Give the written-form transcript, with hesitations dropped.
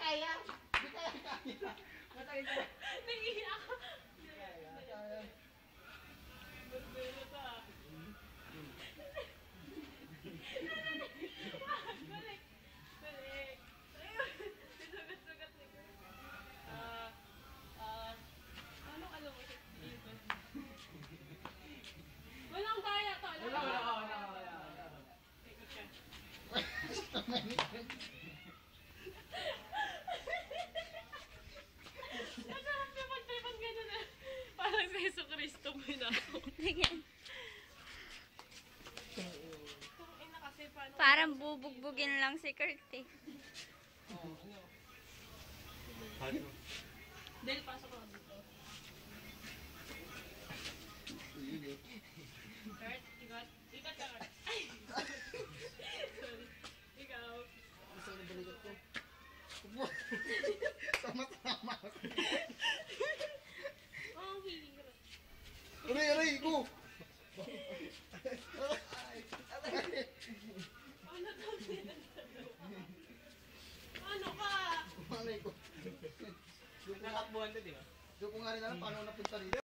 kaya. Di kaya kaya. Matay ka. Nangihi ako. Kaya. Barbero to ah. Balik. Balik. Ayun. Sugat-sugat ni ko. Anong alam mo dito? Walang daya to. Wala. Ikot ka. Nasarap yung pagtripan gano'n na. Parang sa Jesu Cristo mo yun ako. Ina kasi paano? Parang bubugbugin lang si Kurt eh. Del, pasok ako dito. Kurt, ikat. Ikat ka, Kurt. Ay! Sorry. Ikaw. Gusto na balikat ko. Sama-sama. Oh, hirap. Aray, go! Ano to? Ano ka? Malay ko. Nakakbuhan to, di ba? Doon ko nga rin alam paano napunta rito.